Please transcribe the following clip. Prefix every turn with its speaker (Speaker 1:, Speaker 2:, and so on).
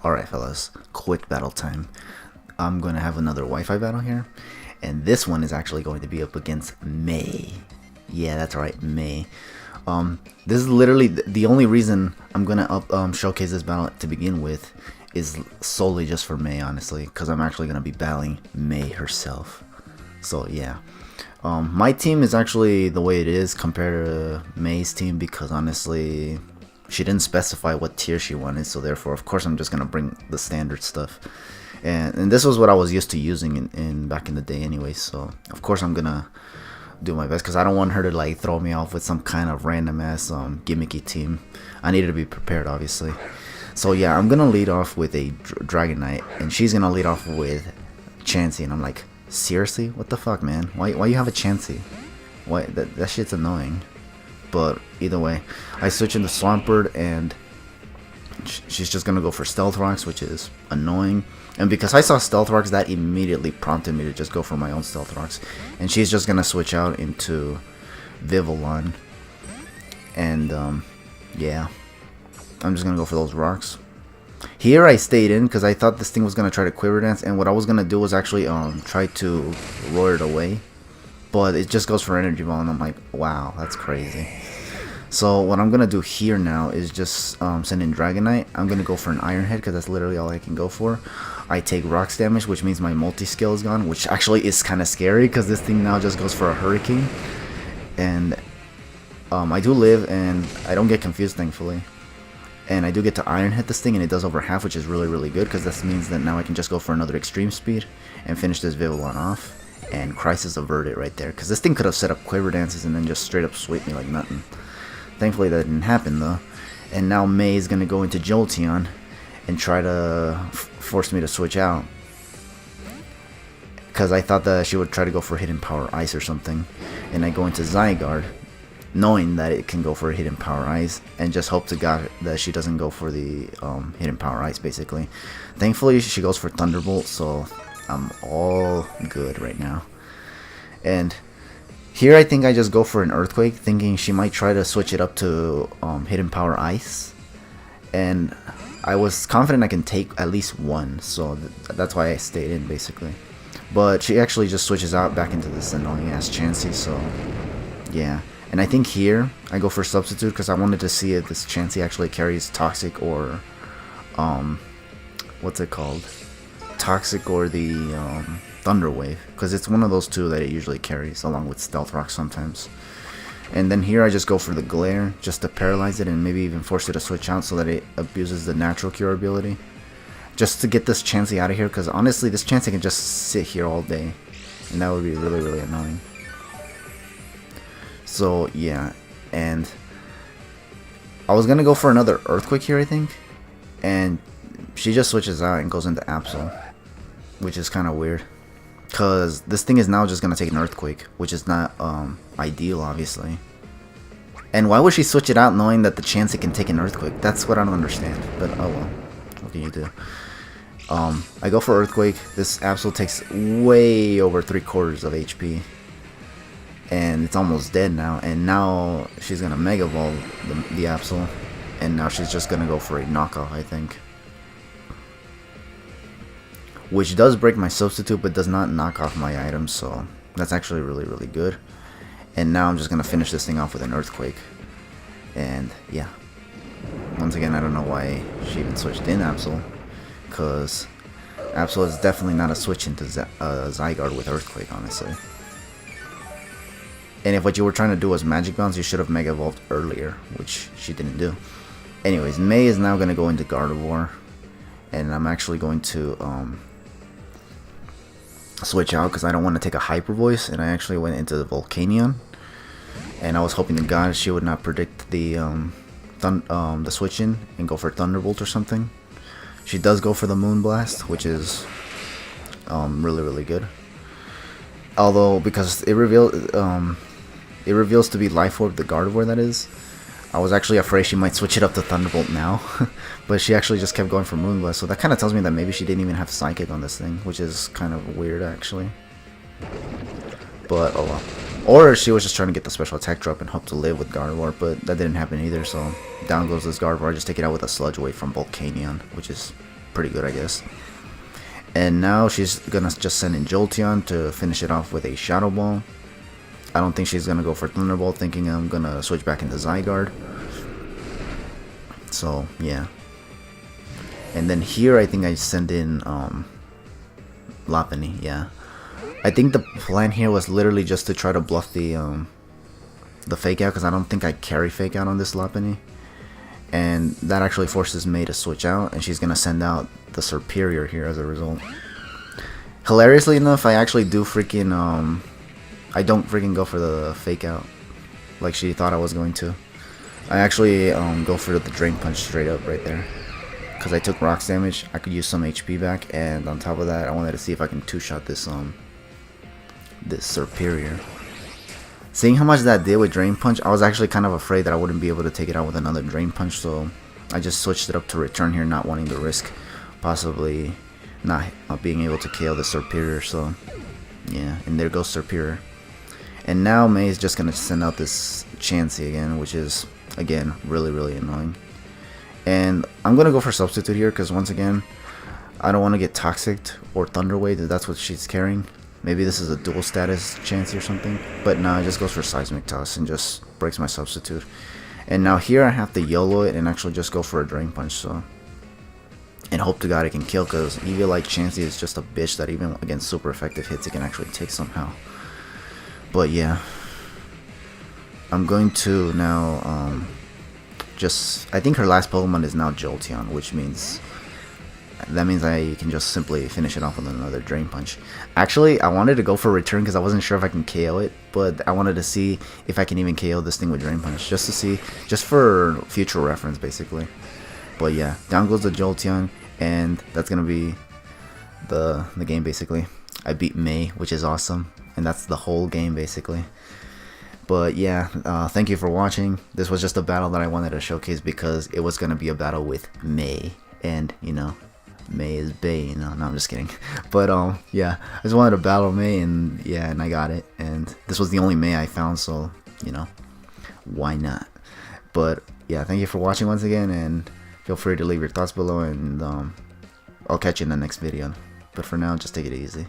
Speaker 1: Alright fellas, quick battle time. I'm going to have another Wi-Fi battle here. And this one is actually going to be up against May. Yeah, that's right, May. This is literally the only reason I'm going to showcase this battle to begin with is solely just for May, honestly. Because I'm actually going to be battling May herself. So yeah. My team is actually the way it is compared to May's team because honestly she didn't specify what tier she wanted, so therefore of course I'm just gonna bring the standard stuff, and this was what I was used to using in back in the day anyway, so of course I'm gonna do my best because I don't want her to like throw me off with some kind of random ass gimmicky team. I needed to be prepared, obviously. So yeah, I'm gonna lead off with a Dragon Knight and she's gonna lead off with Chansey, and I'm like, seriously, what the fuck, man? Why you have a Chansey? Why that shit's annoying. But either way, I switch into Swampert and she's just gonna go for Stealth Rocks, which is annoying. And because I saw Stealth Rocks, that immediately prompted me to just go for my own Stealth Rocks. And she's just gonna switch out into Vivillon. And yeah, I'm just gonna go for those rocks. Here I stayed in because I thought this thing was gonna try to Quiver Dance, and what I was gonna do was actually try to roar it away. But it just goes for Energy Ball, and I'm like, wow, that's crazy. So what I'm gonna do here now is just send in Dragonite. I'm gonna go for an Iron Head because that's literally all I can go for. I take Rocks damage, which means my multi-skill is gone, which actually is kind of scary because this thing now just goes for a Hurricane. And I do live, and I don't get confused, thankfully. And I do get to Iron Hit this thing, and it does over half, which is really, really good because this means that now I can just go for another Extreme Speed and finish this Vivillon off. And Crisis averted right there, because this thing could have set up Quiver Dances and then just straight up sweep me like nothing. Thankfully that didn't happen though. And now May is going to go into Jolteon and try to force me to switch out, because I thought that she would try to go for Hidden Power Ice or something. And I go into Zygarde knowing that it can go for Hidden Power Ice, and just hope to God that she doesn't go for the Hidden Power Ice basically. Thankfully she goes for Thunderbolt, so I'm all good right now. And here I think I just go for an Earthquake, thinking she might try to switch it up to Hidden Power Ice. And I was confident I can take at least one, so that's why I stayed in basically. But she actually just switches out back into this annoying ass Chansey, so yeah. And I think here I go for Substitute because I wanted to see if this Chansey actually carries Toxic or what's it called? Toxic or the Thunder Wave, because it's one of those two that it usually carries along with Stealth Rock sometimes. And then here I just go for the Glare just to paralyze it and maybe even force it to switch out so that it abuses the natural cure ability, just to get this Chansey out of here, because honestly this Chansey can just sit here all day and that would be really, really annoying. So yeah, and I was gonna go for another Earthquake here I think, and she just switches out and goes into Absol, which is kind of weird, because this thing is now just going to take an Earthquake, which is not ideal, obviously. And why would she switch it out knowing that the Chansey can take an Earthquake? That's what I don't understand, but oh well, what can you do? I go for Earthquake. This Absol takes way over 3/4 of HP, and it's almost dead now, and now she's going to Mega Evolve the Absol, and now she's just going to go for a knockoff, I think. Which does break my Substitute, but does not knock off my items, so that's actually really, really good. And now I'm just going to finish this thing off with an Earthquake. And yeah, once again, I don't know why she even switched in Absol, because Absol is definitely not a switch into Zygarde with Earthquake, honestly. And if what you were trying to do was Magic Bounce, you should have Mega Evolved earlier, which she didn't do. Anyways, May is now going to go into Gardevoir, and I'm actually going to switch out because I don't want to take a Hyper Voice, and I actually went into the Volcanion, and I was hoping to God she would not predict the switch in and go for Thunderbolt or something. She does go for the Moonblast, which is really, really good. Although because it reveals to be Life Orb, the Gardevoir that is, I was actually afraid she might switch it up to Thunderbolt now, but she actually just kept going for Moonblast, so that kind of tells me that maybe she didn't even have Psychic on this thing, which is kind of weird actually. But oh well. Or she was just trying to get the special attack drop and hope to live with Gardevoir, but that didn't happen either, so down goes this Gardevoir. I just take it out with a Sludge Wave from Volcanion, which is pretty good, I guess. And now she's gonna just send in Jolteon to finish it off with a Shadow Ball. I don't think she's gonna go for Thunderbolt, thinking I'm gonna switch back into Zygarde. So yeah. And then here I think I send in Lopunny, yeah. I think the plan here was literally just to try to bluff the fake out, because I don't think I carry fake out on this Lopunny. And that actually forces May to switch out, and she's gonna send out the Superior here as a result. Hilariously enough, I actually do freaking I don't freaking go for the fake out like she thought I was going to. I actually go for the Drain Punch straight up right there, because I took rocks damage. I could use some HP back, and on top of that I wanted to see if I can two-shot this this Superior. Seeing how much that did with Drain Punch, I was actually kind of afraid that I wouldn't be able to take it out with another Drain Punch, so I just switched it up to return here, not wanting to risk possibly not being able to KO the Superior. So yeah, and there goes Superior. And now May is just going to send out this Chansey again, which is, again, really annoying. And I'm going to go for Substitute here, because once again, I don't want to get Toxic or Thunder Wave, if that's what she's carrying. Maybe this is a dual status Chansey or something. But no, it just goes for Seismic Toss and just breaks my Substitute. And now here I have to YOLO it and actually just go for a Drain Punch. So, and hope to God it can kill, because Eevee like Chansey is just a bitch that even against super effective hits it can actually take somehow. But yeah, I'm going to now I think her last Pokemon is now Jolteon, which means I can just simply finish it off with another Drain Punch. Actually, I wanted to go for Return because I wasn't sure if I can KO it, but I wanted to see if I can even KO this thing with Drain Punch, just to see, just for future reference basically. But yeah, down goes the Jolteon, and that's gonna be the game basically. I beat May, which is awesome, and that's the whole game basically. But yeah, thank you for watching. This was just a battle that I wanted to showcase because it was gonna be a battle with May, and you know, May is Bay, you know. No, I'm just kidding. But yeah, I just wanted to battle May, and yeah, and I got it. And this was the only May I found, so you know, why not? But yeah, thank you for watching once again, and feel free to leave your thoughts below, and I'll catch you in the next video. But for now, just take it easy.